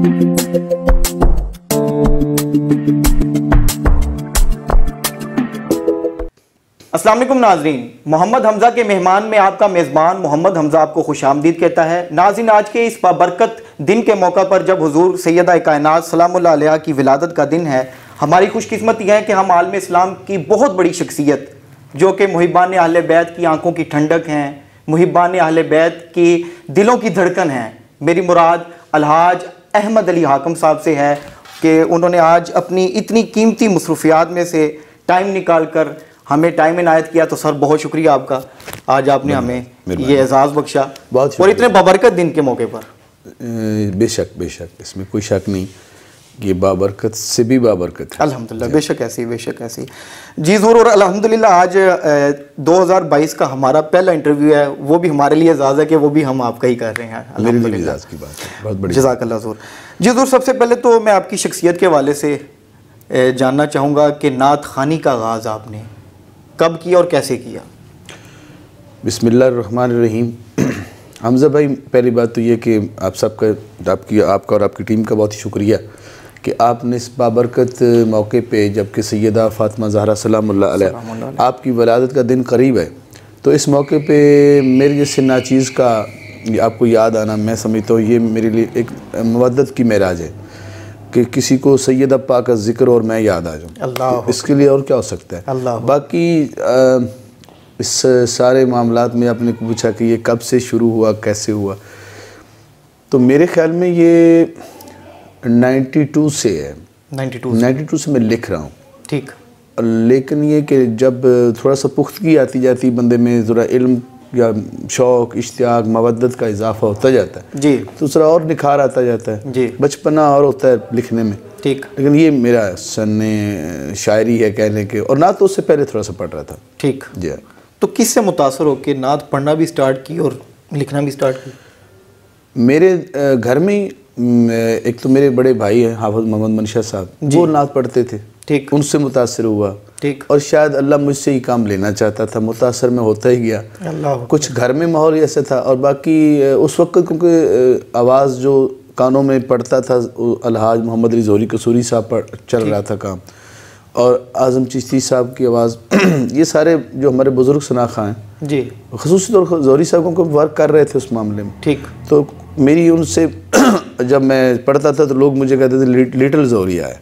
अस्सलाम वालेकुम नाजरीन, मोहम्मद हमज़ा के मेहमान में आपका मेज़बान मोहम्मद हमज़ा आपको खुशामदीद कहता है। नाज़रीन, आज के इस बाबरकत दिन के मौका पर जब हुजूर सैयदा कायनात सलामुल्लाह अलैहा की विलादत का दिन है, हमारी खुशकिस्मती है कि हम आलम इस्लाम की बहुत बड़ी शख्सियत जो कि मुहिब्बान अहले बैत की आंखों की ठंडक हैं, मुहिब्बान अहले बैत की दिलों की धड़कन हैं। मेरी मुराद अलहाज अहमद अली हाकम साहब से है कि उन्होंने आज अपनी इतनी कीमती मसरूफियात में से टाइम निकाल कर हमें टाइम इनायत किया। तो सर बहुत शुक्रिया आपका, आज आपने हमें ये एजाज़ बख्शा और इतने बाबरकत दिन के मौके पर। बेशक बेशक, इसमें कोई शक नहीं, ये बाबरकत से भी बाबरकत है। अल्हम्दुलिल्लाह, बेशक ऐसी बेशक ऐसी। जी ज़रूर। और अल्हम्दुलिल्लाह आज 2022 का हमारा पहला इंटरव्यू है, वो भी हमारे लिए एजाज़ है कि वो भी हम आपका ही कर रहे हैं। अल्हम्दुलिल्लाह की बात है, बहुत बड़ी जज़ाकल्लाह ज़रूर। जी ज़रूर, सबसे पहले तो मैं आपकी शख्सियत के हवाले से जानना चाहूँगा कि नात खानी का आगाज़ आपने कब किया और कैसे किया? बिस्मिल्लाहिर्रहमानिर्रहीम। हमज़ा भाई, पहली बात तो ये कि आप सबका आपका और आपकी टीम का बहुत ही शुक्रिया कि आपने इस बाबरकत मौके पे, जबकि सैयदा फ़ातिमा ज़हरा सलामुल्लाह अलैहा आपकी वलादत का दिन करीब है, तो इस मौके पे मेरे जैसे नाचीज़ का आपको याद आना, मैं समझता हूँ ये मेरे लिए एक मवद्दत की मेराज है कि किसी को सैयदा पाक का जिक्र और मैं याद आ जाऊँ। इसके लिए और क्या हो सकता है। बाकी इस सारे मामलात में आपने पूछा कि ये कब से शुरू हुआ, कैसे हुआ, तो मेरे ख्याल में ये 92 से है। 92 से मैं लिख रहा हूँ। ठीक। लेकिन ये कि जब थोड़ा सा पुख्तगी आती जाती बंदे में, ज़रा इल्म या शौक़, इश्तियाक, मवद्दत का इजाफा होता जाता है जी, दूसरा और निखार आता जाता है जी, बचपना और होता है लिखने में। ठीक। लेकिन ये मेरा सन्ने शायरी है कहने के, और नात तो उससे पहले थोड़ा सा पढ़ रहा था। ठीक जी। तो किससे मुतासर हो के नात पढ़ना भी स्टार्ट की और लिखना भी स्टार्ट की? मेरे घर में एक तो मेरे बड़े भाई हैं हाफिज मोहम्मद मनशा साहब, वो नात पढ़ते थे। ठीक। उनसे मुतासर हुआ। ठीक। और शायद अल्लाह मुझसे ही काम लेना चाहता था, मुतासर में होता ही गया। अल्लाह। कुछ घर में माहौल ऐसा था, और बाकी उस वक्त क्योंकि आवाज़ जो कानों में पड़ता था, अलहाज मोहम्मद अली ज़ोहरी कसूरी साहब पर चल रहा था काम, और आज़म चिश्ती साहब की आवाज़ ये सारे जो हमारे बुज़ुर्ग शनाखा हैं जी, ख़ुसूसी तौर पर ज़ोहरी साहब को वर्क कर रहे थे उस मामले में। ठीक। तो मेरी उनसे जब मैं पढ़ता था तो लोग मुझे कहते थे लिटिल ज़ोहरिया है,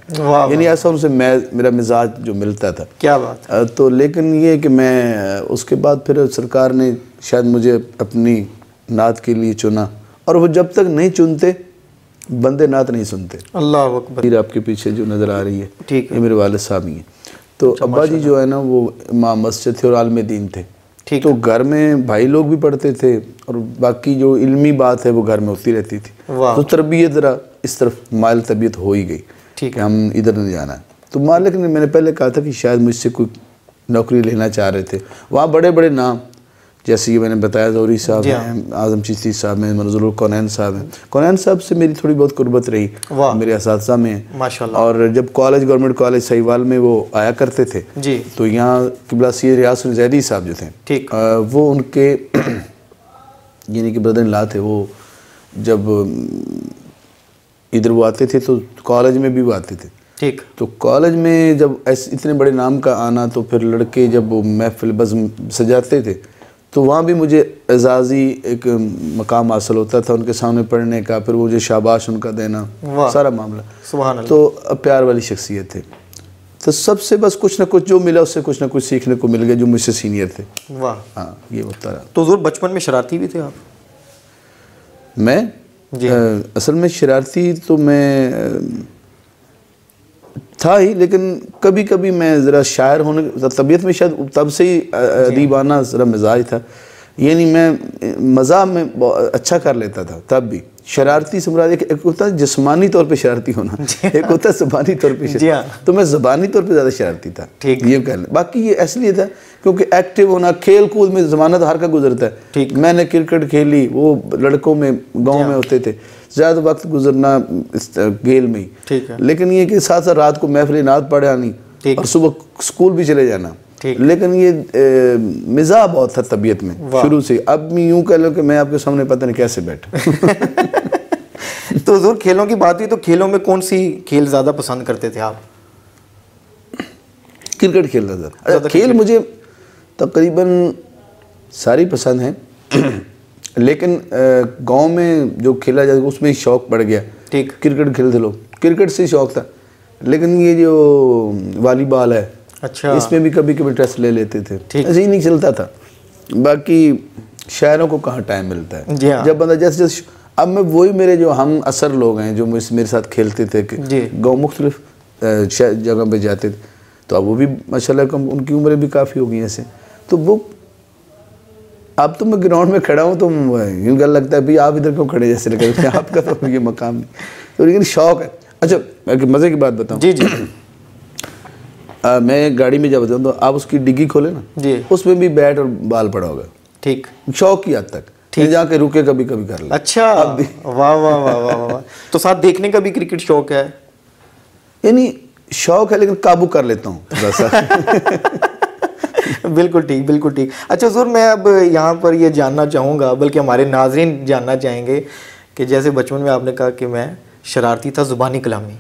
यानी ऐसा उनसे मेरा मिजाज जो मिलता था। क्या बात। तो लेकिन ये कि मैं उसके बाद फिर सरकार ने शायद मुझे अपनी नात के लिए चुना, और वो जब तक नहीं चुनते बंदे नात नहीं सुनते। अल्लाह अकबर। आपके पीछे जो नज़र आ रही है, ठीक है, ये मेरे वालिद साहब ही हैं। तो अब्बा जी जो है ना, वो इमाम मस्जिद थे और आलिम दीन थे। ठीक। तो घर में भाई लोग भी पढ़ते थे, और बाकी जो इल्मी बात है वो घर में होती रहती थी। तो तरबियत ज़रा इस तरफ माइल तबीयत हो ही गई। ठीक है, हम इधर नहीं जाना है। तो मालिक ने, मैंने पहले कहा था कि शायद मुझसे कोई नौकरी लेना चाह रहे थे। वहाँ बड़े बड़े नाम, जैसे कि मैंने बताया, ज़ोहरी साहब हैं, आज़म चिश्ती साहब हैं, मंज़ूरुल कौनैन साहब हैं। कौनैन साहब से मेरी थोड़ी बहुत कुर्बत रही, मेरे असातिज़ा में माशाअल्लाह। और जब कॉलेज, गवर्नमेंट कॉलेज सहीवाल में वो आया करते थे जी, तो यहाँ किबला सैयद रियासत ज़ैदी साहब जो थे, ठीक, वो उनके यानी कि ब्रदर इन लॉ थे। वो जब इधर वो आते थे तो कॉलेज में भी वो आते थे। ठीक। तो कॉलेज में जब ऐसे इतने बड़े नाम का आना, तो फिर लड़के जब वो महफिल बज़्म सजाते थे तो वहाँ भी मुझे एजाज़ी एक मकाम हासिल होता था उनके सामने पढ़ने का, फिर मुझे शाबाश उनका देना, सारा मामला। सुभान अल्लाह। तो प्यार वाली शख्सियत थे। तो सबसे बस कुछ ना कुछ जो मिला उससे कुछ ना कुछ सीखने को मिल गया, जो मुझसे सीनियर थे। वाह। हाँ, ये होता रहा। तो ज़रूर बचपन में शरारती भी थे आप? मैं असल में शरारती तो मैं था ही, लेकिन कभी कभी मैं ज़रा शायर होने तबीयत में शायद तब से ही अदीबाना ज़रा मिजाज था, यानी मैं मज़ाक में अच्छा कर लेता था। तब भी शरारती से मुराद एक होता है जिस्मानी तौर पे शरारती होना, एक होता है ज़बानी तौर पे शरारती। तो मैं ज़बानी तौर पे ज़्यादा शरारती था, ठीक, ये कह लें। बाकी ये इसलिए था क्योंकि एक्टिव होना, खेल कूद में ज़माना तो हर का गुजरता है। ठीक। मैंने क्रिकेट खेली, वो लड़कों में गाँव में होते थे, ज़्यादा वक्त गुजरना इस गेल में ही। ठीक है। लेकिन ये कि साथ साथ रात को महफिल नात पढ़े आनी और सुबह स्कूल भी चले जाना। लेकिन ये मिजाज बहुत था तबीयत में शुरू से। अब मैं यूँ कह लो कि मैं आपके सामने पता नहीं कैसे बैठा। तो हुजूर खेलों की बात हुई तो खेलों में कौन सी खेल ज़्यादा पसंद करते थे आप? क्रिकेट खेलता था। अच्छा, खेल मुझे तकरीबन सारी पसंद हैं लेकिन गांव में जो खेला जाता उसमें शौक बढ़ गया। ठीक। क्रिकेट खेलते लोग, क्रिकेट से शौक था, लेकिन ये जो वॉलीबॉल है, अच्छा, इसमें भी कभी कभी इंटरेस्ट ले लेते थे, ऐसे ही नहीं चलता था। बाकी शहरों को कहाँ टाइम मिलता है। जब बंदा जैसे अब मैं वही मेरे जो हम असर लोग हैं जो मेरे साथ खेलते थे कि गाँव मुख्तलिफ जगह पे जाते थे, तो अब वो भी माशाल्लाह कम, उनकी उम्रें भी काफ़ी हो गई ऐसे, तो वो अब तो मैं ग्राउंड में खड़ा हूँ तो यूँ क्या लगता है भाई आप इधर क्यों खड़े जैसे लगता है, आपका तो ये मकाम नहीं, तो लेकिन शौक है। अच्छा, मज़े की बात बताऊँ जी जी मैं गाड़ी में जब बताऊँ तो आप उसकी डिग्गी खोले ना जी, उसमें भी बैट और बाल पड़ा होगा। ठीक, शौक की हद तक जाके रुके कभी कभी कर ले। अच्छा, वाह वाह वाह वाह वाह। तो साथ देखने का भी क्रिकेट शौक है? यानी शौक है लेकिन काबू कर लेता हूँ थोड़ा सा। बिल्कुल ठीक, बिल्कुल ठीक। अच्छा हुजूर, मैं अब यहाँ पर ये जानना चाहूँगा, बल्कि हमारे नाज़रीन जानना चाहेंगे कि जैसे बचपन में आपने कहा कि मैं शरारती था, ज़ुबानी कलामी,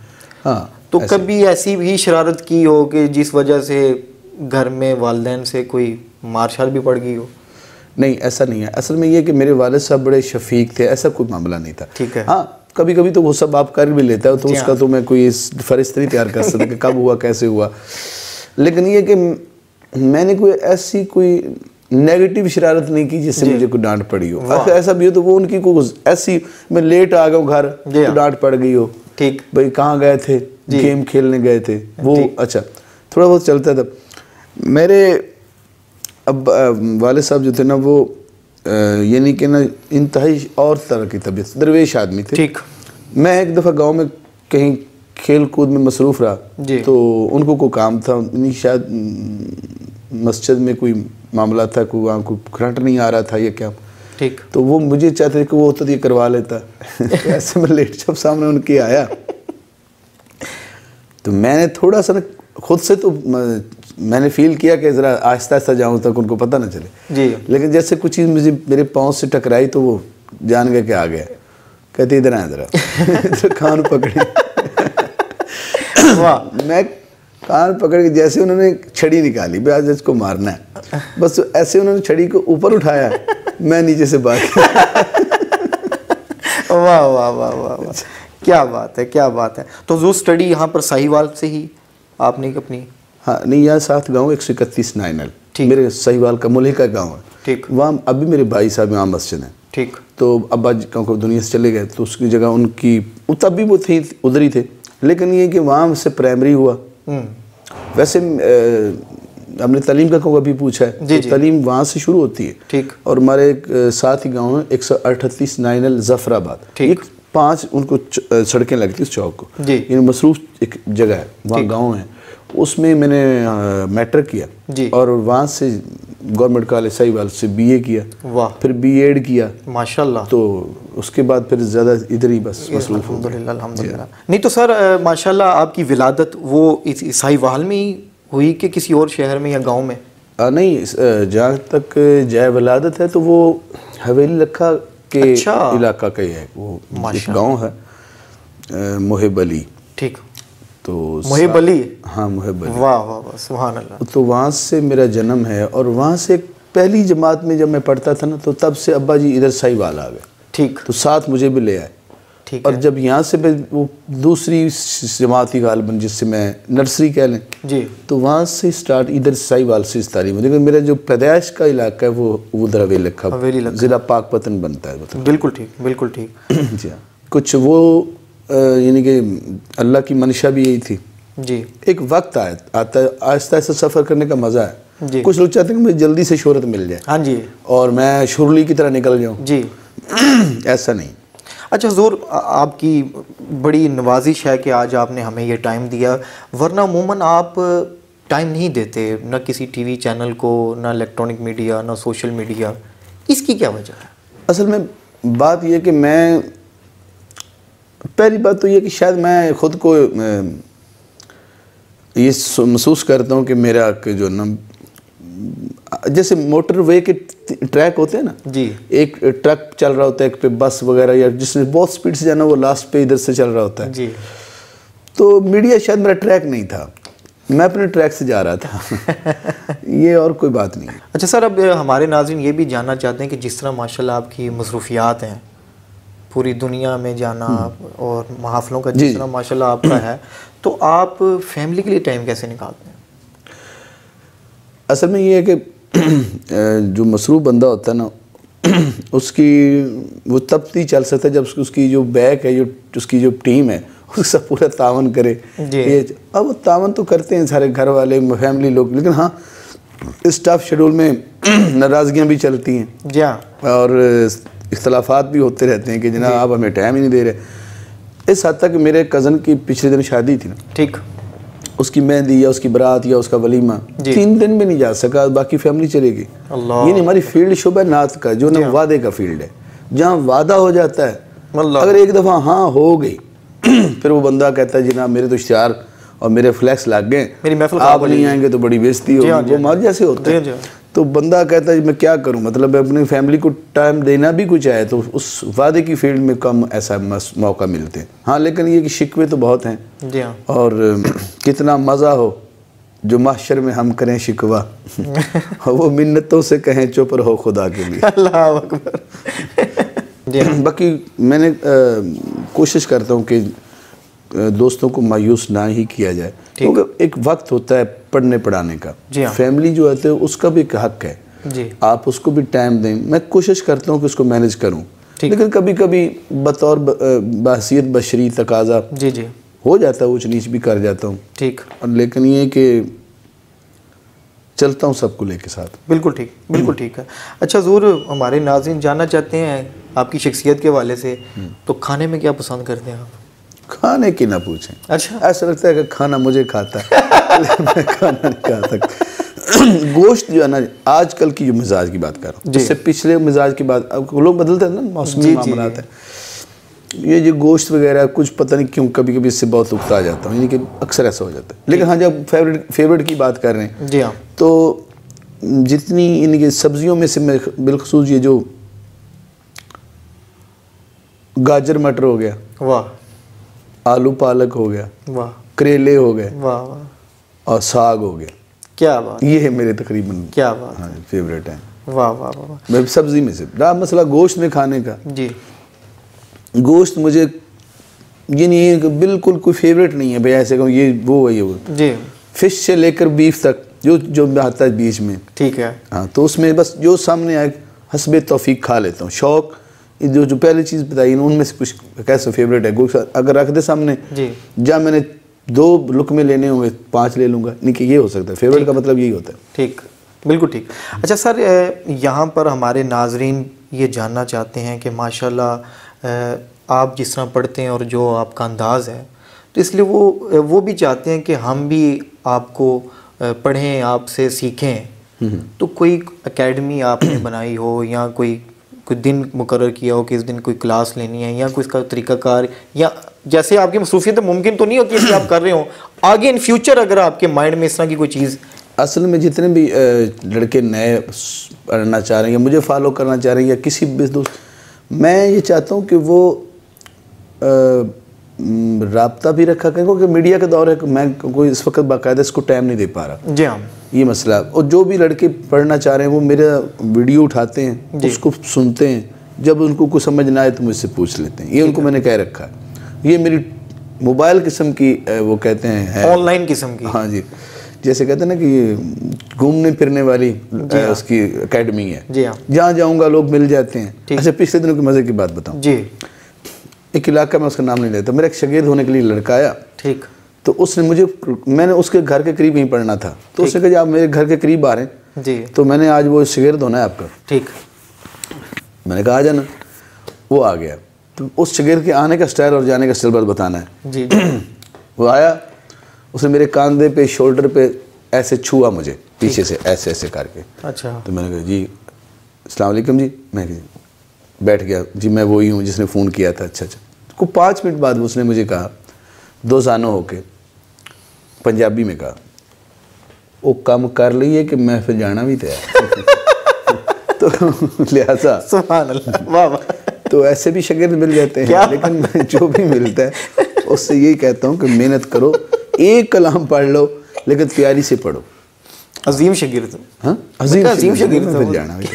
हाँ, तो कभी ऐसी भी शरारत की हो कि जिस वजह से घर में वालिदैन से कोई मार शार भी पड़ गई हो? नहीं, ऐसा नहीं है। असल में ये कि मेरे वालिद साहब बड़े शफीक थे, ऐसा कोई मामला नहीं था। ठीक है। हाँ, कभी कभी तो वो सब आप कर भी लेता है, तो उसका तो मैं कोई फरिश्त नहीं तैयार कर सकता कि कब हुआ कैसे हुआ, लेकिन ये कि मैंने कोई ऐसी कोई नेगेटिव शरारत नहीं की जिससे मुझे कोई डांट पड़ी हो। अगर ऐसा भी हो तो वो उनकी कोई ऐसी, मैं लेट आ गया घर तो डांट पड़ गई हो, ठीक, भाई कहाँ गए थे, गेम खेलने गए थे वो, अच्छा थोड़ा बहुत चलता था। मेरे अब वाले साहब जो थे ना वो यानी कि ना इंतहाई और तरह की तबीयत, दरवेश आदमी थे। ठीक। मैं एक दफ़ा गाँव में कहीं खेल कूद में मसरूफ़ रहा, तो उनको कोई काम था, शायद मस्जिद में कोई मामला था, कोई वहाँ को करंट नहीं आ रहा था या क्या, ठीक, तो वो मुझे चाहते थे कि वो तो ये करवा लेता। तो ऐसे में लेट जब सामने उनके आया तो मैंने थोड़ा सा ना खुद से तो मैंने फील किया कि ज़रा आहिस्ता आहिस्ता जाऊँ तक उनको पता ना चले जी, लेकिन जैसे कुछ चीज़ मुझे मेरे पाँव से टकराई तो वो जान गए कि आ गया। कहते इधर आए ज़रा, कान पकड़े। वाह। मैं कान पकड़ के जैसे उन्होंने छड़ी निकाली, भाई आज इसको मारना है, बस ऐसे उन्होंने छड़ी को ऊपर उठाया, मैं नीचे से भाग। वाह वाह वाह वाह वाह, क्या बात है, क्या बात है। तो जो स्टडी यहाँ पर साहिवाल से ही आपने अपनी? हाँ, नहीं, यहाँ साथ गाँव 131 नाइनल, मेरे साहिवाल का मुल्ही का गाँव है। ठीक। वहाँ अभी मेरे भाई साहब यहाँ मस्जिद है। ठीक। तो अब्बा गाँव दुनिया से चले गए, तो उसकी जगह उनकी तब भी वो थे उधर ही थे, लेकिन ये कि वहाँ से प्राइमरी हुआ। वैसे हमने तालीम का कभी पूछा है तो तालीम वहाँ से शुरू होती है। ठीक। और हमारे एक साथ ही गाँव है 138 नाइनल जफराबाद, ठीक, 5 उनको सड़कें लगती उस चौक को, ये मसरूफ एक जगह है, वहाँ गाँव है, उसमें मैंने मैट्रिक किया जी, और वहाँ से गवर्नमेंट कॉलेज साहिवाल से बीए किया। वाह। फिर बीएड किया माशाल्लाह, तो उसके बाद फिर ज़्यादा इधर ही बस मसरूफ। अल्हम्दुलिल्लाह। नहीं तो सर माशाल्लाह आपकी विलादत वो इस साहिवाल में ही हुई कि किसी और शहर में या गांव में? नहीं, जहाँ तक जय विलादत है तो वो हवेली लखा के इलाका का ही है, वो एक गाँव है मुहिब अली। ठीक। तो मुहिब अली? हाँ, मुहिब अली। वाह वाह वाह, सुभान अल्लाह। तो वहाँ से मेरा जन्म है, और वहाँ से पहली जमात में जब मैं पढ़ता था ना, तो तब से अब्बा जी इधर साहिवाल आ गए। ठीक। तो साथ मुझे भी ले आए। ठीक। और जब यहाँ से वो दूसरी जमात ही गालिबन जिससे मैं नर्सरी कह लें जी, तो वहाँ से स्टार्ट इधर साहिवाल से इस तालीम, लेकिन मेरा जो पैदाइश का इलाका है वो उधर हवेली लखा, ज़िला पाकपतन बनता है। बिल्कुल ठीक, बिल्कुल ठीक। जी हाँ, कुछ वो यानी कि अल्लाह की मंशा भी यही थी जी। एक वक्त आता है आहिस्ता आहिस्ता सफ़र करने का मज़ा है जी। कुछ लोग चाहते हैं कि मुझे जल्दी से शोहरत मिल जाए, हाँ जी, और मैं शुरली की तरह निकल जाऊँ जी। ऐसा नहीं। अच्छा हुज़ूर, आपकी बड़ी नवाजिश है कि आज आपने हमें ये टाइम दिया, वरना अमूमन आप टाइम नहीं देते, न किसी टीवी चैनल को, न इलेक्ट्रॉनिक मीडिया, न सोशल मीडिया, इसकी क्या वजह है? असल में बात यह कि मैं, पहली बात तो ये कि शायद मैं ख़ुद को ये महसूस करता हूँ कि मेरा जो ना जैसे मोटरवे के ट्रैक होते हैं ना जी, एक ट्रक चल रहा होता है, एक पे बस वगैरह, या जिसने बहुत स्पीड से जाना वो लास्ट पे इधर से चल रहा होता है जी। तो मीडिया शायद मेरा ट्रैक नहीं था, मैं अपने ट्रैक से जा रहा था ये और कोई बात नहीं है। अच्छा सर, अब हमारे नाज़रीन ये भी जानना चाहते हैं कि जिस तरह माशाल्लाह आपकी मसरूफियात हैं, पूरी दुनिया में जाना और महफिलों का जिस तरह माशाल्लाह आपका है, तो आप फैमिली के लिए टाइम कैसे निकालते हैं? असल में ये है कि जो मसरूफ़ बंदा होता है ना उसकी वो तब ही चल सकता है जब उसकी जो बैक है, जो उसकी जो टीम है उसका पूरा तावन करे। ये अब वो तावन तो करते हैं सारे घर वाले फैमिली लोग, लेकिन हाँ इस टफ शेड्यूल में नाराज़गियाँ भी चलती हैं जी हाँ, और इख्तलाफात भी होते रहते हैं कि जनाब आप हमें टाइम ही नहीं दे रहे। इस हद तक मेरे कज़न की पिछले दिन शादी थी ना, ठीक, उसकी मेहंदी या उसकी बारात या उसका वलीमा 3 दिन में नहीं जा सका, बाकी फैमिली चलेगी। ये नहीं, हमारी फील्ड शुबा नात का जो ना वादे का फील्ड है, जहाँ वादा हो जाता है, अगर एक दफ़ा हाँ हो गई फिर वो बंदा कहता है जनाब मेरे तो इश्तिहार और मेरे फ्लैक्स लग गए, आप नहीं आएंगे तो बड़ी बेइज्जती होगी, वो मर जैसे होता है। तो बंदा कहता है मैं क्या करूं, मतलब अपनी फैमिली को टाइम देना भी कुछ है, तो उस वादे की फील्ड में कम ऐसा मौका मिलते हैं। हाँ लेकिन ये कि शिकवे तो बहुत हैं जी हाँ, और कितना मज़ा हो जो महशर में हम करें शिकवा वो मिन्नतों से कहें चुप रहो खुदा के लिए। अल्लाह अकबर। बाकी मैंने कोशिश करता हूँ कि दोस्तों को मायूस ना ही किया जाए, क्योंकि एक वक्त होता है पढ़ने पढ़ाने का, फैमिली जो है उसका भी एक हक है जी, आप उसको भी टाइम दें। मैं कोशिश करता हूँ कि उसको मैनेज करूँ, लेकिन कभी कभी बतौर बहसियत बशरी तकाजा जी जी हो जाता है, ऊंच नीच भी कर जाता हूँ, ठीक, लेकिन ये कि चलता हूँ सबको लेके साथ। बिल्कुल ठीक, बिल्कुल ठीक है। अच्छा ज़रूर हमारे नाज़रीन जानना चाहते हैं आपकी शख्सियत के हवाले से, तो खाने में क्या पसंद करते हैं आप? खाने की ना पूछें। अच्छा, ऐसा लगता है कि खाना मुझे खाता है मैं खाना नहीं खाता गोश्त जो है ना, आजकल की जो मिजाज की बात कर रहा हूँ, जिससे पिछले मिजाज की बात, अब लोग बदलते हैं ना, मौसमी मामलात है, ये जो गोश्त वगैरह कुछ पता नहीं क्यों कभी कभी इससे बहुत उकता जाता हूँ, यानी कि अक्सर ऐसा हो जाता है। लेकिन हाँ जब फेवरेट की बात कर रहे हैं जी हाँ, तो जितनी इनकी सब्जियों में से मैं बिलखसूस ये जो गाजर मटर हो गया, वाह, आलू पालक हो गया, वाह, करेले हो गए, वाह वाह, और साग हो गया, क्या बात, ये है मेरे तकरीबन, क्या बात, हाँ फेवरेट है, वाह वाह वाह। मैं सब्जी में से रहा मसला गोश्त में खाने का जी, गोश्त मुझे ये नहीं है कि बिल्कुल कोई फेवरेट नहीं है भाई, ऐसे कहूँ ये वो है ये वो जी, फिश से लेकर बीफ तक जो आता है बीच में, ठीक है हाँ, तो उसमें बस जो सामने आए हस्बे तौफीक खा लेता हूँ। शौक जो पहली चीज़ बताई ना, उनमें से कुछ कैसा फेवरेट है गोश्त अगर रख दे सामने जी, जहाँ मैंने 2 लुकमे लेने होंगे 5 ले लूँगा, नहीं कि ये हो सकता है, फेवरेट का मतलब यही होता है। ठीक, बिल्कुल ठीक। अच्छा सर, यहाँ पर हमारे नाजरीन ये जानना चाहते हैं कि माशाल्लाह आप जिस तरह पढ़ते हैं और जो आपका अंदाज़ है, तो इसलिए वो भी चाहते हैं कि हम भी आपको पढ़ें, आपसे सीखें, तो कोई एकेडमी आपने बनाई हो या कोई दिन मुकर्रर किया हो कि इस दिन कोई क्लास लेनी है, या कोई इसका तरीक़ाकार, या जैसे आपकी मसरूफियत मुमकिन तो नहीं होती है कि आप कर रहे हो, आगे इन फ्यूचर अगर आपके माइंड में इस तरह की कोई चीज़। असल में जितने भी लड़के नए पढ़ना चाह रहे हैं या मुझे फॉलो करना चाह रहे हैं या किसी भी दोस्त, मैं ये चाहता हूँ कि वो राब्ता भी रखा करें, क्योंकि मीडिया का दौर है कि मैं कोई इस वक्त बाकायदा इसको टाइम नहीं दे पा रहा जी हाँ, ये मसला। और जो भी लड़के पढ़ना चाह रहे हैं वो मेरा वीडियो उठाते हैं, उसको सुनते हैं, जब उनको कुछ समझ ना आए तो मुझसे पूछ लेते हैं, ये उनको मैंने कह रखा है। ये मेरी मोबाइल किस्म की वो कहते हैं ऑनलाइन किस्म की, हाँ जी, जैसे कहते हैं ना कि घूमने फिरने वाली उसकी एकेडमी है जी हाँ, जहाँ जाऊँगा लोग मिल जाते हैं। अच्छा पिछले दिनों की मज़े की बात बताऊँ जी, एक इलाका में उसका नाम नहीं लेता, मेरा एक शागिर्द होने के लिए लड़का आया, ठीक, तो उसने मैंने उसके घर के करीब ही पढ़ना था, तो उसने कहा आप मेरे घर के करीब आ रहे हैं जी, तो मैंने आज वो शागिर्द होना है आपका, ठीक, मैंने कहा आ जाना। वो आ गया, तो उस शागिर्द के आने का स्टाइल और जाने का स्टाइल बस बताना है जी। वो आया, उसने मेरे कांधे पे शोल्डर पे ऐसे छुआ मुझे पीछे से ऐसे ऐसे करके, अच्छा, तो मैंने कहा जी अस्सलाम वालेकुम जी, मैं बैठ गया जी, मैं वही हूँ जिसने फ़ोन किया था। अच्छा अच्छा, को 5 मिनट बाद उसने मुझे कहा दोसानो होके पंजाबी में कहा, वो काम कर लिए कि मैं फिर जाना भी तैयार तो लिहाजा सुभान अल्लाह, वाह वाह। तो ऐसे भी शागिर्द मिल जाते हैं, लेकिन जो भी मिलता है उससे यही कहता हूँ कि मेहनत करो, एक कलाम पढ़ लो लेकिन तैयारी से पढ़ो। अजीम शागिर्द, हाँ अजीम शागिर्द फिर जाना भी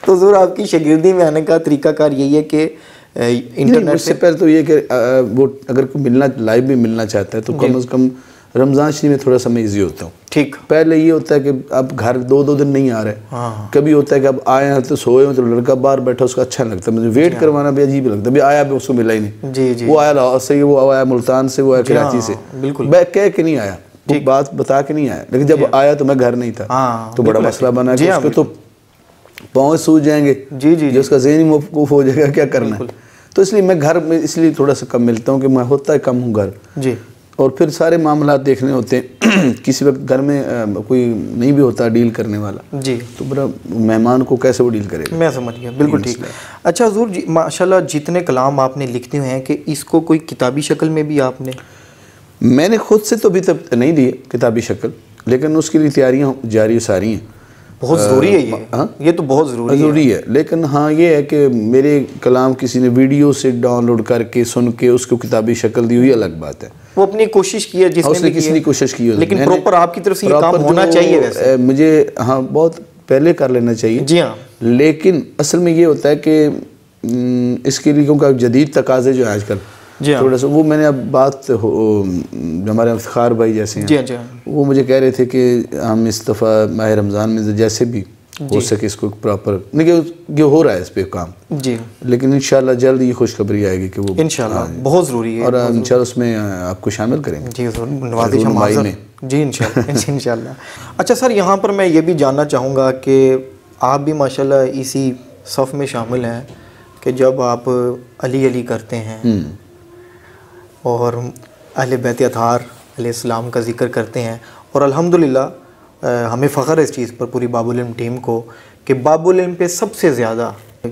तो ज़रूर आपकी शागिर्दी में आने का तरीकाकार यही है कि इंटरनेट से पहले तो ये कि वो अगर कोई मिलना लाइव भी मिलना चाहता है तो कम से कम रमज़ान शरीफ में थोड़ा सा मैं ईजी होता हूँ। ठीक, पहले ये होता है कि अब घर 2-2 दिन नहीं आ रहे। हाँ। कभी होता है कि अब आए हैं तो सोए हो तो लड़का बाहर बैठा, उसका अच्छा लगता है, मुझे वेट करवाना भी अजीब लगता है। अभी आया भी उसको मिला ही नहीं। जी जी, वो आया लाहौर से, वो आया मुल्तान से, वो आया कराची से, बिल्कुल कह के नहीं आया, वो बात बता के नहीं आया, लेकिन जब आया तो मैं घर नहीं था, तो बड़ा मसला बना कि उसके तो पाँव सूझ जाएंगे। जी जी, उसका ज़हनी मौकूफ हो जाएगा, क्या करना है। तो इसलिए मैं घर में इसलिए थोड़ा सा कम मिलता हूँ कि मैं होता है कम हूँ घर जी, और फिर सारे मामला देखने होते हैं। किसी वक्त घर में कोई नहीं भी होता डील करने वाला जी, तो बड़ा मेहमान को कैसे वो डील करेगा। मैं समझ गया, बिल्कुल ठीक। अच्छा हुजूर जी, माशाल्लाह जितने कलाम आपने लिखते हुए हैं कि इसको कोई किताबी शक्ल में भी आपने? मैंने खुद से तो अभी तक नहीं दी किताबी शक्ल, लेकिन उसके लिए तैयारियाँ जारी सारी हैं। बहुत ज़रूरी है ये। हाँ? ये तो बहुत ज़रूरी है। लेकिन हाँ ये है कि मेरे कलाम किसी ने वीडियो से डाउनलोड करके सुन के उसको किताबी शक्ल दी हुई अलग बात है। वो अपनी कोशिश की है जिसने भी किसी ने कोशिश की है, लेकिन प्रॉपर आपकी तरफ से ये काम होना चाहिए वैसे। मुझे हाँ बहुत पहले कर लेना चाहिए जी हाँ, लेकिन असल में ये होता है कि इसके लिए क्योंकि जदीद तकाजे जो है आजकल थोड़ा सा वो मैंने अब बात हमारे इफ्तिखार भाई जैसे हैं वो मुझे कह रहे थे कि हम इस दफ़ा माह रमज़ान में जैसे भी हो सके इसको प्रॉपर नहीं हो रहा है इस पे काम जी, लेकिन इंशाल्लाह जल्द ये खुशखबरी आएगी कि वो इंशाल्लाह बहुत ज़रूरी है और इंशाल्लाह उसमें आपको शामिल करेंगे जी नवाज़िश हम हाज़िर जी इंशाल्लाह। अच्छा सर, यहाँ पर मैं ये भी जानना चाहूँगा कि आप भी माशाल्लाह इसी सफ़ में शामिल हैं कि जब आप अली अली करते हैं और अहले बैत अतहार अलैहिस्सलाम का ज़िक्र करते हैं, और अल्हम्दुलिल्लाह हमें फ़ख्र है इस चीज़ पर पूरी बाबुल इल्म टीम को कि बाबुल इल्म पे सबसे ज़्यादा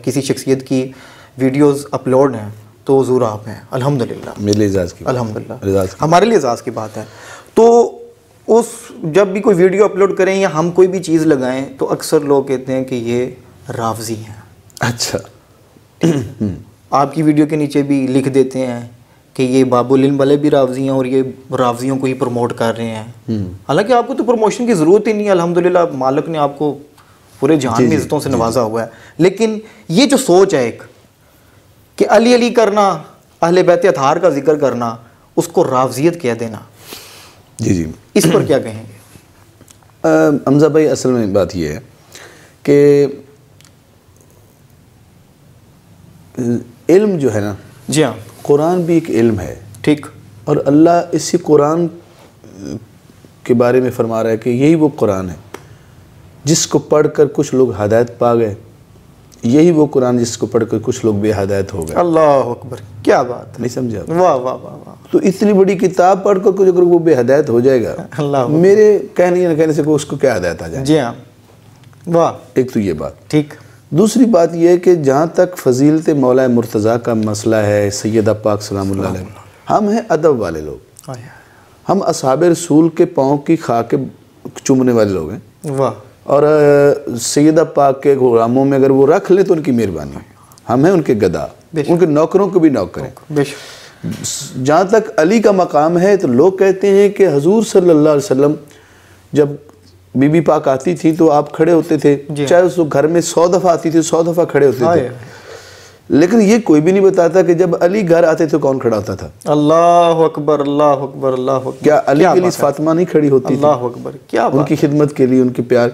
किसी शख्सियत की वीडियोस अपलोड हैं तो हुज़ूर आप हैं अल्हम्दुलिल्लाह। मेरे लिए एजाज़ की, अल्हम्दुलिल्लाह हमारे लिए एजाज़ की बात है। तो उस जब भी कोई वीडियो अपलोड करें या हम कोई भी चीज़ लगाएं तो अक्सर लोग कहते हैं कि ये रावज़ी हैं। अच्छा आपकी वीडियो के नीचे भी लिख देते हैं कि ये बाबुल इल्म वाले भी रावज़ी हैं और ये रावज़ियों को ही प्रमोट कर रहे हैं। हालांकि आपको तो प्रमोशन की ज़रूरत ही नहीं है, अल्हम्दुलिल्लाह मालिक ने आपको पूरे जहान में इज़्ज़तों से नवाजा हुआ है। लेकिन ये जो सोच है एक कि अली अली करना, अहले बैत अतहार का जिक्र करना, उसको रावज़ियत कह देना, जी इस पर क्या कहेंगे? हमजा भाई असल में बात ये है कि इल्म जो है ना, जी हाँ, कुरान भी एक इल्म है, ठीक, और अल्लाह इसी कुरान के बारे में फरमा रहा है कि यही वो कुरान है जिसको पढ़कर कुछ लोग हदायत पा गए, यही वो कुरान जिसको पढ़कर कुछ लोग बेहदायत हो गए। अल्लाह अकबर, क्या बात, नहीं समझा? वाह वाह वाह वाह। तो इतनी बड़ी किताब पढ़कर कुछ अगर वो बेहदायत हो जाएगा, अल्लाह, मेरे कहने या कहने से को उसको क्या हदायत आ जाए? जी हाँ, वाह। एक तो ये बात ठीक। दूसरी बात यह है कि जहाँ तक फजीलत मौला मुर्तज़ा का मसला है, सैयदा पाक सलामुल्लाह अलैह, हम हैं अदब वाले लोग, हम असहाब रसूल के पाँव की खाके चूमने वाले लोग हैं, वाह। और सैयदा पाक के गुलामों में अगर वो रख ले तो उनकी मेहरबानी, हम हैं उनके गदा, उनके नौकरों को भी नौकर हैं। जहाँ तक अली का मकाम है तो लोग कहते हैं कि हुजूर सल्लल्लाहु अलैहि वसल्लम जब बीबी पाक आती थी तो आप खड़े होते थे, चाहे उस घर में 100 दफ़ा आती थी 100 दफ़ा खड़े होते थे, लेकिन ये कोई भी नहीं बताता कि जब अली घर आते तो कौन खड़ा होता था। अल्लाह अकबर, अल्लाह अकबर, अल्लाह अकबर। क्या अली के लिए फातिमा नहीं खड़ी होती? अल्लाह अकबर, क्या उनकी खिदमत के लिए, उनके प्यार।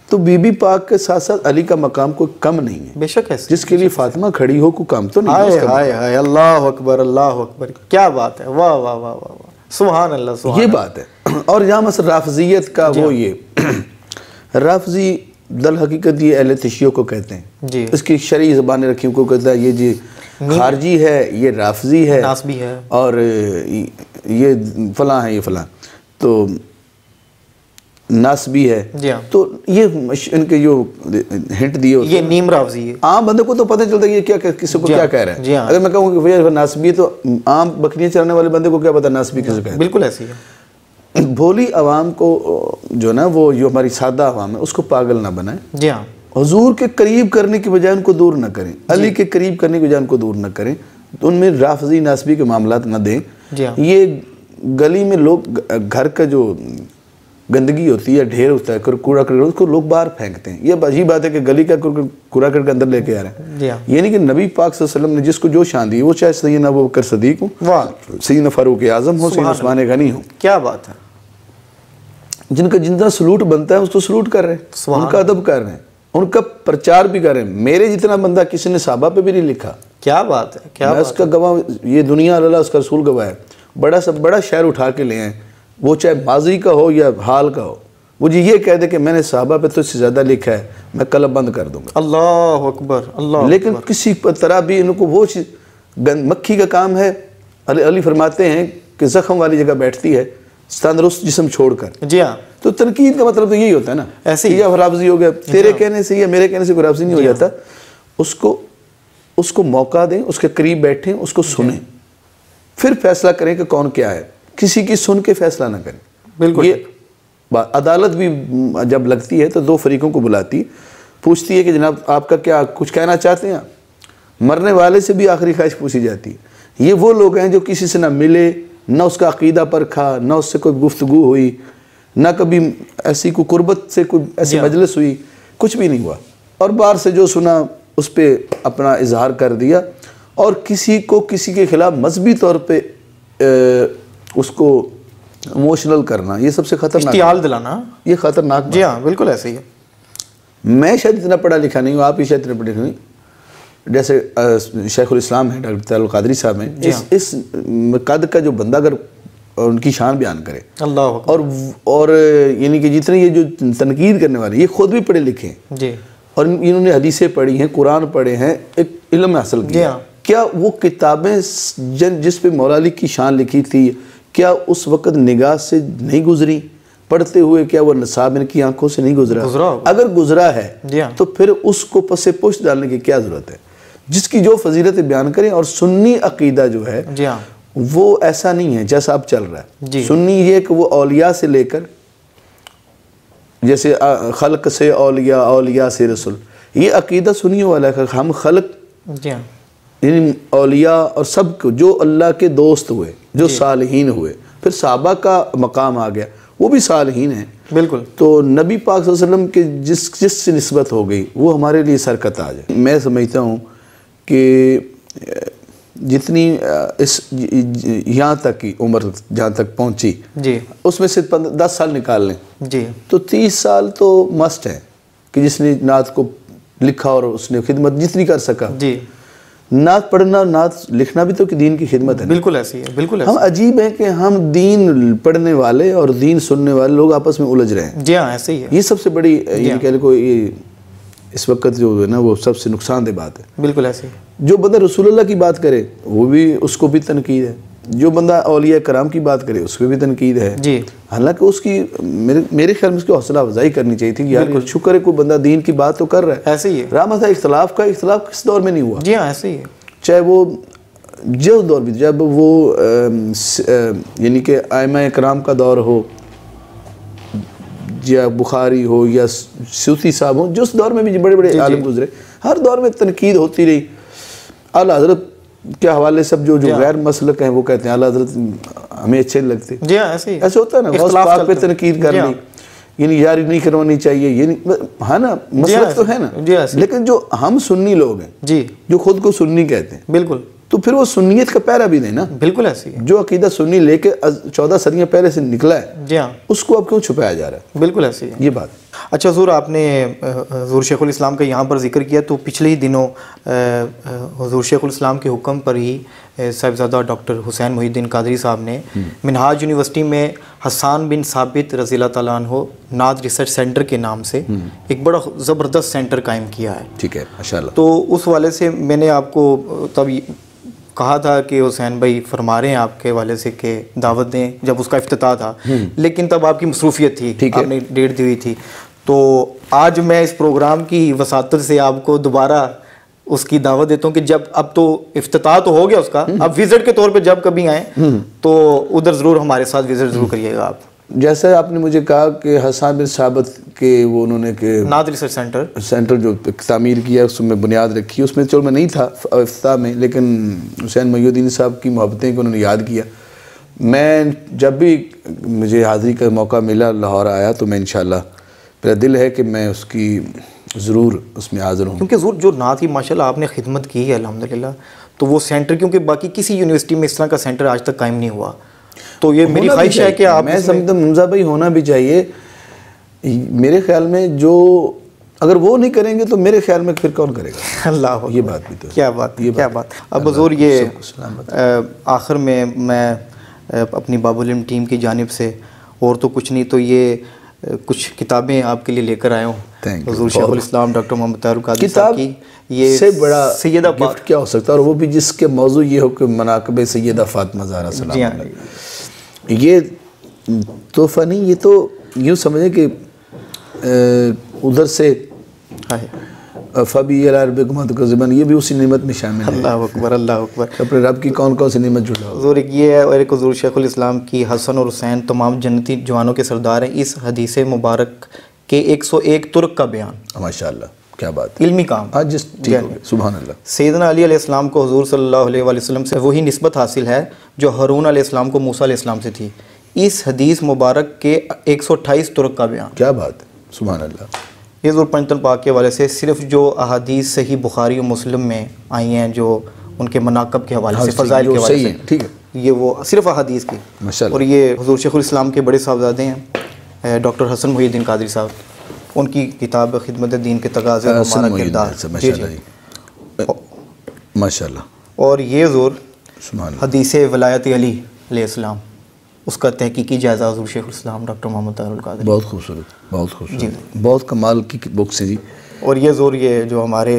तो बीबी पाक के साथ साथ अली का मकाम कोई कम नहीं है, बेशक है, जिसके लिए फातिमा खड़ी हो कोई कम तो नहीं है। हाय हाय, अल्लाह अकबर, अल्लाह अकबर, क्या बात है, वाह वाह वाह वाह, सुभान अल्लाह, सुभान। ये बात है। और यहाँ मसला राफजियत का, वो ये राफजी दल हकीकत ये अहले तशियो को कहते हैं जी, इसकी शरई ज़बानें रखी को कहता है ये जी खारजी है, ये राफजी है, नासबी है, और ये फलां है, ये फलां, तो नासबी है जी। तो ये इनके जो हिंट दिए ये नीम राफजी है। आम बंदे को तो पता चलता है ये क्या किसी को क्या कह रहा है। अगर मैं कहूँ कि भैया नासबी, तो आम बकरियाँ चराने वाले बंदे को क्या पता नासबी किसे कहते हैं? बिल्कुल ऐसी है। भोली आवाम को जो ना वो जो हमारी सादा आवाम है उसको पागल ना बनाए। जी हाँ। हुजूर के करीब करने की बजाय उनको दूर ना करें, अली के करीब करने की बजाय उनको दूर ना करें, तो उनमें राफजी नासबी के मामलात ना दें। ये गली में लोग घर का जो गंदगी होती है, ढेर होता है, कूड़ा करकट, उसको लोग बाहर फेंकते हैं। ये अजीब बात है कि गली का कूड़ा करकट अंदर लेके आ रहे हैं। ये नहीं कि नबी पाक सल्लल्लाहु अलैहि वसल्लम ने जिसको जो शान दी, वो चाहे सैयदना अबू बकर सदीक हो, सैयदना फारूक आजम हो, सैयदना उस्मान गनी हो, क्या बात है, जिनका जितना सलूट बनता है उसको सलूट कर रहे हैं, उनका अदब कर रहे हैं, उनका प्रचार भी कर रहे हैं। मेरे जितना बंदा किसी ने साहबा पे भी नहीं लिखा। क्या बात है, क्या मैं उसका गवाह, ये दुनिया अल्लाह उसका रसूल गवाह है। बड़ा सब बड़ा शहर उठा के ले आए, वो चाहे माजी का हो या हाल का हो, मुझे ये कह दे कि मैंने साहबा पे तो इससे ज़्यादा लिखा है, मैं कलम बंद कर दूंगा। अल्लाह अकबर, अल्लाह। लेकिन किसी तरह भी इनको वो मक्खी का काम है। अली फरमाते हैं कि जख्म वाली जगह बैठती है तंदुरुस्त जिस्म छोड़कर। जी हाँ। तो तनकीद का मतलब तो यही होता है ना, ऐसे ही राफजी हो गया, तेरे कहने से या मेरे कहने से कोई राफजी नहीं हो जाता। उसको मौका दें, उसके करीब बैठें, उसको सुनें, फिर फैसला करें कि कौन क्या है। किसी की सुन के फैसला ना करें। बिल्कुल। ये अदालत भी जब लगती है तो दो फरीकों को बुलाती, पूछती है कि जनाब आपका क्या कुछ कहना चाहते हैं। मरने वाले से भी आखिरी ख्वाहिश पूछी जाती है। ये वो लोग हैं जो किसी से ना मिले, ना उसका अकीदा परखा, ना उससे कोई गुफ्तगू हुई, ना कभी ऐसी कोई कुर्बत से कोई ऐसी मजलिस हुई, कुछ भी नहीं हुआ, और बाहर से जो सुना उस पर अपना इजहार कर दिया, और किसी को किसी के खिलाफ मजहबी तौर पे उसको इमोशनल करना, ये सबसे खतरनाक, इश्तियाल दिलाना, ये खतरनाक। जी हाँ, बिल्कुल ऐसे ही है। मैं शायद इतना पढ़ा लिखा नहीं हूँ, आप ही शायद इतने पढ़े नहीं, जैसे शेखुल इस्लाम है डॉक्टर तैयब कादरी साहब हैं, इस कद का जो बंदा अगर उनकी शान बयान करे, अल्लाह, और यानी कि जितने ये जो तनकीद करने वाले ये खुद भी पढ़े लिखे हैं जी, और इन्होंने हदीसें पढ़ी हैं, कुरान पढ़े हैं, एक इल्म हासिल किया। क्या वो किताबें जिस पे मौला अली की शान लिखी थी, क्या उस वक़्त निगाह से नहीं गुजरी पढ़ते हुए? क्या वो नसाब इनकी आंखों से नहीं गुजरा? अगर गुजरा है तो फिर उसको पसे पुष्ट डालने की क्या ज़रूरत है? जिसकी जो फजीलत बयान करें। और सुन्नी अकीदा जो है वो ऐसा नहीं है जैसा अब चल रहा है। सुन्नी ये कि वो औलिया से लेकर, जैसे खल्क से औलिया, औलिया से रसूल, ये अकीदा सुन्नियों वाला है। हम खल्क यानी औलिया और सब जो अल्लाह के दोस्त हुए, जो सालिहीन हुए, फिर साहबा का मकाम आ गया, वो भी सालिहीन है। बिल्कुल। तो नबी पाक सल्लल्लाहु अलैहि वसल्लम के जिससे निस्बत हो गई वो हमारे लिए सरकताज है। मैं समझता हूँ कि जितनी इस यहाँ तक की उम्र जहाँ तक पहुँची जी, उसमें से 10 साल निकाल लें जी, तो 30 साल तो मस्ट है कि जिसने नात को लिखा और उसने खिदमत जितनी कर सका जी। नात पढ़ना, नात लिखना भी तो कि दीन की खिदमत है। बिल्कुल ऐसी है, बिल्कुल ऐसी। हम अजीब हैं कि हम दीन पढ़ने वाले और दीन सुनने वाले लोग आपस में उलझ रहे हैं। जी हाँ, ऐसे ही है। ये सबसे बड़ी ये कह लो ये इस वक्त जो है ना वो सबसे नुकसानदेह बात है। बिल्कुल ऐसे। जो बंदा रसूलुल्लाह की बात करे वो भी, उसको भी तनकीद है। जो बंदा औलिया कराम की बात करे उसमें भी तनकीद है जी। हालांकि उसकी मेरे ख्याल में उसकी हौसला अफजाई करनी चाहिए थी। यार शुक्र है कोई बंदा दीन की बात तो कर रहा है। ऐसे ही है। रहा था इख्तलाफ का, इख्तलाफ किस दौर में नहीं हुआ? जी हाँ, ऐसे ही है। चाहे वो जो दौर भी, जब वो यानी कि आइमा कराम का दौर हो या बुखारी हो या सूती साहब हो, जिस दौर में भी बड़े बड़े आलिम गुजरे, हर दौर में तनकीद होती रही। आला हज़रत के हवाले सब जो गैर मसलक हैं वो कहते हैं आला हज़रत हमें अच्छे नहीं लगते। जी हाँ, ऐसे होता है ना। गौस पाक पे तनकीद कर ली, यानी यारी नहीं करवानी चाहिए, ये नहीं, है ना, मसलक तो है ना। लेकिन जो हम सुन्नी लोग हैं जी, जो खुद को सुन्नी कहते हैं, बिल्कुल, तो फिर वो सुन्नियत का पैरा भी देना। बिल्कुल ऐसी है। जो अकीदा सुन्नी लेके 14 सदियाँ पहले से निकला है जी हाँ, उसको अब क्यों छुपाया जा रहा है? बिल्कुल ऐसी है ये बात। अच्छा हुजूर, आपने हुजूर शेखुल इस्लाम का यहाँ पर जिक्र किया, तो पिछले ही दिनों हुजूर शेखुल इस्लाम के हुक्म पर ही साहिबजादा डॉक्टर हुसैन मोहिउद्दीन कादरी साहब ने मिनहाज यूनिवर्सिटी में हसन बिन साबित रज़ी अल्लाह तआला अन्हु नात रिसर्च सेंटर के नाम से एक बड़ा ज़बरदस्त सेंटर कायम किया है। ठीक है, माशाअल्लाह। तो उस वाले से मैंने आपको तब कहा था कि हुसैन भाई फरमा रहे हैं आपके वाले से कि दावत दें, जब उसका इफ्तिताह था, लेकिन तब आपकी मसरूफियत थी, आपने डेट दी हुई थी। तो आज मैं इस प्रोग्राम की वसातत से आपको दोबारा उसकी दावत देता हूँ कि जब अब तो इफ्तिताह तो हो गया उसका, अब विजिट के तौर पे जब कभी आए तो उधर ज़रूर हमारे साथ विजिट ज़रूर करिएगा आप। जैसे आपने मुझे कहा कि हसन बिन साबित के वो उन्होंने के नाद रिसर्च सेंटर जो तामीर किया उसमें बुनियाद रखी, उसमें चलो मैं नहीं था इफ्ता में, लेकिन हुसैन मोहिउद्दीन साहब की मोहब्बतें को उन्होंने याद किया। मैं जब भी मुझे हाज़िरी का मौका मिला लाहौर आया तो मैं इंशाल्लाह, मेरा दिल है कि मैं उसकी ज़रूर उसमें हाज़िर हूँ, क्योंकि ज़रूर जो नात की माशाल्लाह आपने खिदमत की है अल्हम्दुलिल्लाह, तो वो सेंटर क्योंकि बाकी किसी यूनिवर्सिटी में इस तरह का सेंटर आज तक कायम नहीं हुआ, तो ये मेरी ख्वाहिश है कि आप, मैं समझता हूँ हमजा भाई होना भी चाहिए मेरे ख्याल में। जो अगर वो नहीं करेंगे तो मेरे ख्याल में फिर कौन करेगा। अल्लाह, ये बात भी तो क्या बात, ये क्या बात। अब हुज़ूर ये आखिर में मैं अपनी बाबुल इल्म टीम की जानिब से और तो कुछ नहीं तो ये कुछ किताबें आपके लिए लेकर आया हूँ। हुज़ूर शेखुल इस्लाम डॉक्टर मोहम्मद तारुल कादरी साहब की, ये से बड़ा सैयदा गिफ्ट क्या हो सकता है, और वो भी जिसके मौजू ये हो कि मनाक़िब सैयदा फ़ातिमा ज़हरा सलाम अलैहा। ये तोहफ़ा नहीं, ये तो यूँ समझें कि उधर से फ़बी अरबिकुम तुकज़्ज़िबान, ये भी उसी नेमत में शामिल है। अल्लाह अकबर, अल्लाह अकबर। अपने रब की कौन कौन सी नेमत जुड़ा हुज़ूर एक ये है, और एक हुज़ूर शेखुल इस्लाम की हसन और हुसैन तमाम जन्नती जवानों के सरदार हैं, इस हदीस मुबारक के 101 तुर्क का बयान। माशाअल्लाह, क्या बात, इल्मी काम। आज जिस ठीक हो गया, सुभान अल्लाह। सैयदना अली अलैहिस्सलाम को हुज़ूर सल्लल्लाहु अलैहि वसल्लम से वही निस्बत हासिल है जो हारून अलैहिस्सलाम को मूसा अलैहिस्सलाम से थी। इस हदीस मुबारक के 128 तुर्क का बयान। क्या बात, सुभान अल्लाह। ये ज़रूर पंचतन पाक के हवाले से सिर्फ जो अहादीस सही बुखारी और मुस्लिम में आई हैं, जो उनके मनाक़ब के हवाले से, फ़ज़ाइल के हवाले से, ठीक है, ये वो सिर्फ अहादीस की। और ये हुज़ूर शेखुल इस्लाम के बड़े साहबज़ादे हैं डॉक्टर हसन मोहिउद्दीन कादरी साहब, उनकी किताब खिदमत दीन के तगाज़े और हमारा किरदार, माशाअल्लाह। और ये ज़रूर हदीस वलायत अली अलैहिस्सलाम, उसका तहकीकी जायज़ा हुज़ूर शेखुल इस्लाम डॉक्टर मोहम्मद तारुल कादरी। बहुत खूबसूरत, बहुत खूबसूरत, बहुत कमाल की बुक से जी। और ये ज़रूर ये जो हमारे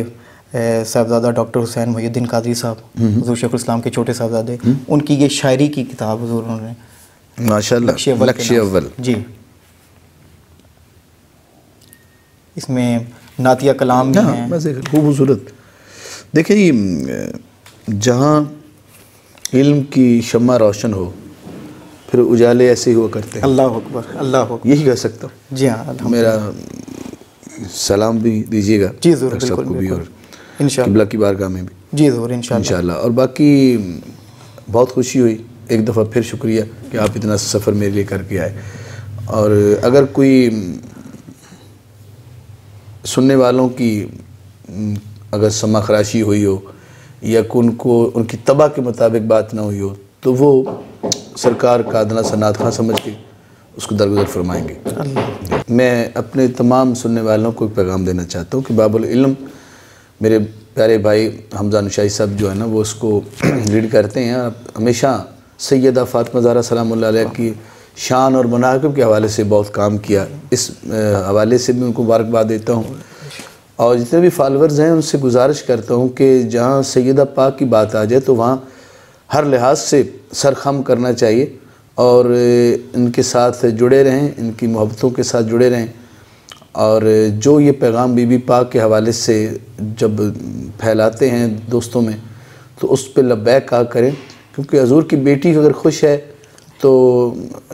साहबज़ादा डॉक्टर हुसैन मोहिउद्दीन कादरी साहब, हुज़ूर शेखुल इस्लाम के छोटे साहबज़ादे, उनकी ये शायरी की किताब हुज़ूर उन्होंने माशाअल्लाह लक्ष्य अव्वल जी, इसमें नातिया कलाम भी हैं, खूबसूरत। देखिए जहाँ इल्म की शम्मा रोशन हो फिर उजाले ऐसे हुआ करते हैं। अल्लाह अकबर, अल्लाह अकबर, यही कह सकता हूँ। जी हाँ, मेरा सलाम भी दीजिएगा जी ज़रूर, सबको भी, और इंशाअल्लाह किबला की बारगाह में भी जी ज़रूर इंशाअल्लाह। और बाकी बहुत खुशी हुई, एक दफ़ा फिर शुक्रिया कि आप इतना सफ़र मेरे लिए करके आए। और अगर कोई सुनने वालों की अगर समा खराशी हुई हो या उनको उनकी तबा के मुताबिक बात ना हुई हो तो वो सरकार का अदना सनात खां समझ के उसको दरगुजर फरमाएंगे। मैं अपने तमाम सुनने वालों को एक पैगाम देना चाहता हूँ कि बाबुल इल्म मेरे प्यारे भाई हमजा नशाई साहब जो है ना वो उसको लीड करते हैं। हमेशा सैयदा फ़ातिमा ज़हरा सलामुल्लाह अलैहा की शान और मनाक़िब के हवाले से बहुत काम किया। इस हवाले से भी उनको मुबारकबाद देता हूँ और जितने भी फॉलोअर्स हैं उनसे गुजारिश करता हूँ कि जहाँ सैयदा पाक की बात आ जाए तो वहाँ हर लिहाज से सर खम करना चाहिए और इनके साथ जुड़े रहें, इनकी मोहब्बतों के साथ जुड़े रहें। और जो ये पैगाम बीबी पाक के हवाले से जब फैलाते हैं दोस्तों में तो उस पर लब्बैक कहा करें, क्योंकि हजूर की बेटी अगर खुश है तो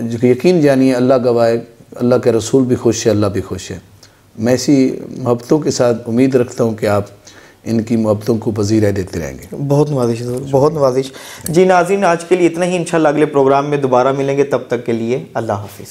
यकीन जानिए अल्लाह गवाह, अल्लाह के रसूल भी खुश है, अल्लाह भी खुश है। मैं ऐसी मोहब्बतों के साथ उम्मीद रखता हूँ कि आप इनकी मोहब्बतों को पजीराई देते रहेंगे। बहुत नवाजिश, बहुत नवाजिश। जी नाज़रीन, आज के लिए इतना ही। इंशाल्लाह अगले प्रोग्राम में दोबारा मिलेंगे, तब तक के लिए अल्लाह हाफिज़।